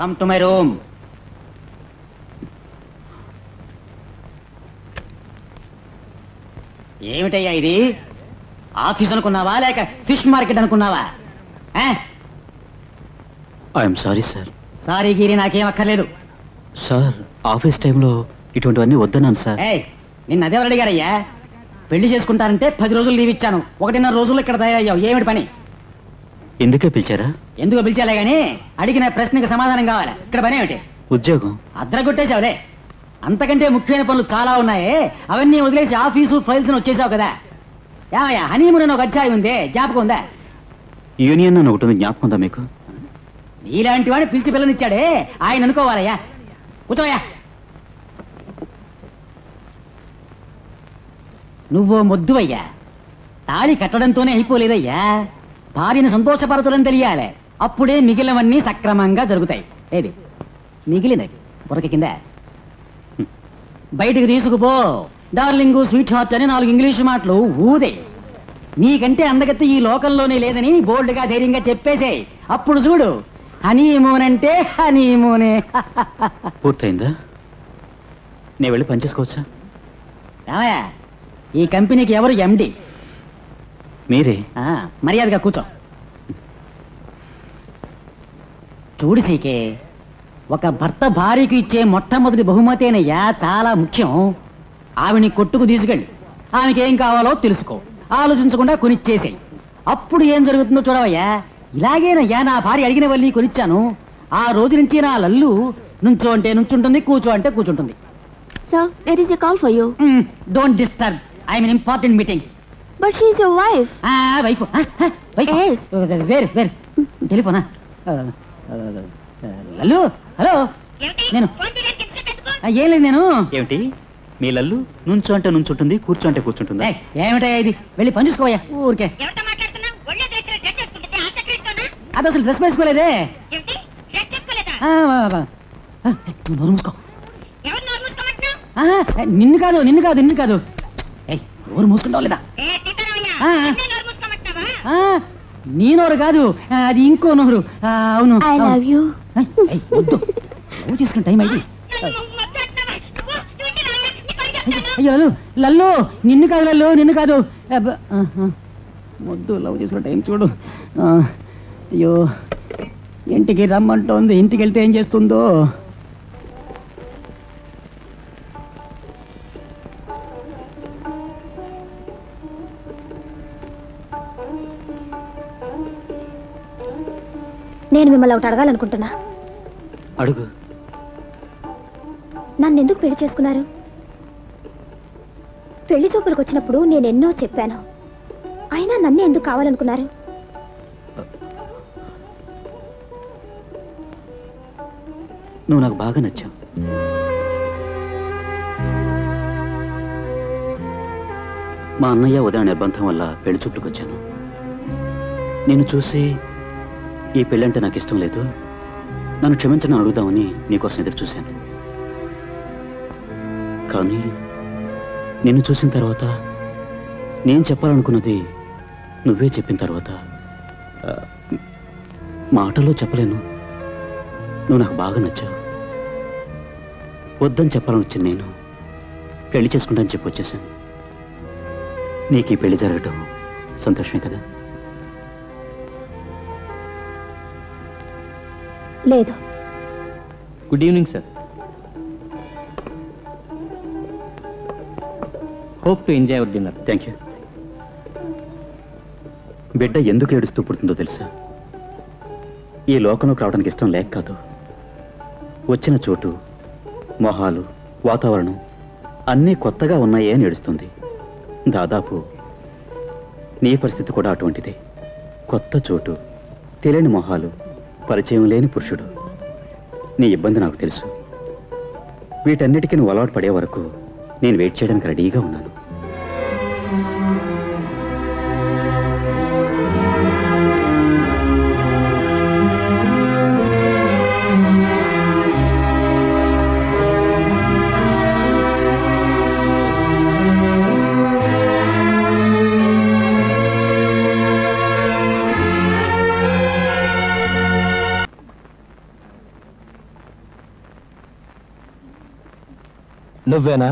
Come to my room. ఏమిటయ్యా ఇది? Office అనుకున్నావా లేక ఫిష్ మార్కెట్ అనుకున్నావా? I'm sorry sir. సారీ గిరి నాకేం అక్కర్లేదు సార్. ఆఫీస్ టైంలో ఇటువంటివన్నీ వద్దన్నాను సార్. నిన్న అదేవారు అడిగారయ్యా? పెళ్లి చేసుకుంటారంటే 10 రోజులు లీవ్ ఇచ్చాను. 1.5 రోజుల్లో ఇక్కడ తయారయ్యావు. ఏమిటి పని? ఎందుకే పిలిచారా? ఎందుకు పిలిచాలే గానీ అడిగిన ప్రశ్నకి సమాధానం కావాలి. ఇక్కడ పని ఏమిటి? ఉద్యోగం. అద్రగొట్టేశావులే. అంతకంటే ముఖ్యమైన పనులు చాలా ఉన్నాయే. అవన్నీ వదిలేసి ఆఫీసు ఫైల్స్ వచ్చేసావు కదా. ఏమయ్యా, హనీమూన్ అని ఒక అధ్యాయం ఉంది, జ్ఞాపకం ఉందా? యూనియన్ అని ఒకటి ఉంది, జ్ఞాపకం ఉందా మీకు? నీలాంటి వాడిని పిలిచి పిల్లనిచ్చాడే ఆయన అనుకోవాలయ్యా. కూర్చోయ్యా. నువ్వు మొద్దువయ్యా. తాళి కట్టడంతోనే అయిపోలేదయ్యా. భార్యను సంతోషపరచడం తెలియాలి. అప్పుడే మిగిలినవన్నీ సక్రమంగా జరుగుతాయి. ఏది మిగిలినవి? బురక కింద బయటికి తీసుకుపో. డార్లింగు, స్వీట్ హార్ట్ అని 4 ఇంగ్లీషు మాటలు ఊదే. నీకంటే అందగత్తి ఈ లోకంలోనే లేదని బోల్డ్గా ధైర్యంగా చెప్పేసే. అప్పుడు చూడు, హనీమూన్ అంటే హనీమూనే. పూర్తయిందా? నేను వెళ్ళి పనిచేసుకోవచ్చా? రామయ్య, ఈ కంపెనీకి ఎవరు ఎండి? మీరే. మర్యాదగా కూర్చో. చూడు సీకే, ఒక భర్త భార్యకు ఇచ్చే మొట్టమొదటి బహుమతేనయ్యా చాలా ముఖ్యం. ఆవిని కొట్టుకు తీసుకెళ్ళి ఆమెకి ఏం కావాలో తెలుసుకో. ఆలోచించకుండా కొనిచ్చేసేయి. అప్పుడు ఏం జరుగుతుందో చూడవయ్యా. ఇలాగేనయ్యా నా భార్య అడిగినవన్నీ కొనిచ్చాను. ఆ రోజు నుంచి నా లల్లు నుంచో అంటే నుంచుంటుంది, కూర్చో అంటే కూర్చుంటుంది. Sir, there is a call for you. Don't disturb. I am in important meeting. But she is your wife. Wife. Yes. Where? Telephone. Lallu, hello. నేను ఏం లేదు. నేను ఏమిటి? మీ లల్లు నుంచో అంటే నుంచుంటుంది, కూర్చో అంటే కూర్చుంటుంది. ఏమిటయ్యా ఇది? వెళ్ళి పని చూసుకోవయ్యా. ఊరికే అది అసలు డ్రెస్ వేసుకోలేదే. నోరు మూసుకో. నిన్ను కాదు. నోరు మూసుకుంటావు లేదా? నీ నోరు కాదు, అది ఇంకో నోరు. అవును. I love you. వద్దు, లవ్ చేసుకున్న టైం అయింది. అయ్యో లల్లు, నిన్ను కాదు. వద్దు, లవ్ చేసుకున్న టైం చూడు. అయ్యో, ఇంటికి రమ్మంటోంది. ఇంటికి వెళ్తే ఏం చేస్తుందో. నేను మిమ్మల్ని ఒకటి అడగాలనుకుంటున్నా. అడుగు. నన్ను ఎందుకు పెళ్లి చేసుకున్నారు? పెళ్లి చూపులకు వచ్చినప్పుడు నేను ఎన్నో చెప్పాను. అయినా నన్నే ఎందుకు కావాలనుకున్నారు? నువ్వు నాకు బాగా నచ్చావు. మా అన్నయ్య ఉదయం నిర్బంధం వల్ల పెళ్లి చూపులకు వచ్చాను. నేను చూసి ఈ పెళ్ళంటే నాకు ఇష్టం లేదు, నన్ను క్షమించని అడుగుదామని నీకోసం ఎదురు చూశాను. కానీ నిన్ను చూసిన తర్వాత, నేను చెప్పాలనుకున్నది నువ్వే చెప్పిన తర్వాత మాటల్లో చెప్పలేను. నువ్వు నాకు బాగా నచ్చావు. వద్దని చెప్పాలని వచ్చింది నేను. పెళ్లి చేసుకుంటానని చెప్పి వచ్చేసాను. నీకు ఈ పెళ్లి జరగటం సంతోషమే కదా? లేదు. Good evening sir. Hope to enjoy hour dinner. Thank you. బిడ్డ ఎందుకు ఏడుస్తూ పుడుతుందో తెలుసా? ఈ లోకంలోకి రావడానికి ఇష్టం లేక కాదు. వచ్చిన చోటు, మొహాలు, వాతావరణం అన్నీ కొత్తగా ఉన్నాయే అని ఏడుస్తుంది. దాదాపు నీ పరిస్థితి కూడా అటువంటిదే. కొత్త చోటు, తెలియని మొహాలు, పరిచయం లేని పురుషుడు. నీ ఇబ్బంది నాకు తెలుసు. వీటన్నిటికీ నువ్వు అలవాటు పడే వరకు నేను వెయిట్ చేయడానికి రెడీగా ఉన్నాను. నువ్వేనా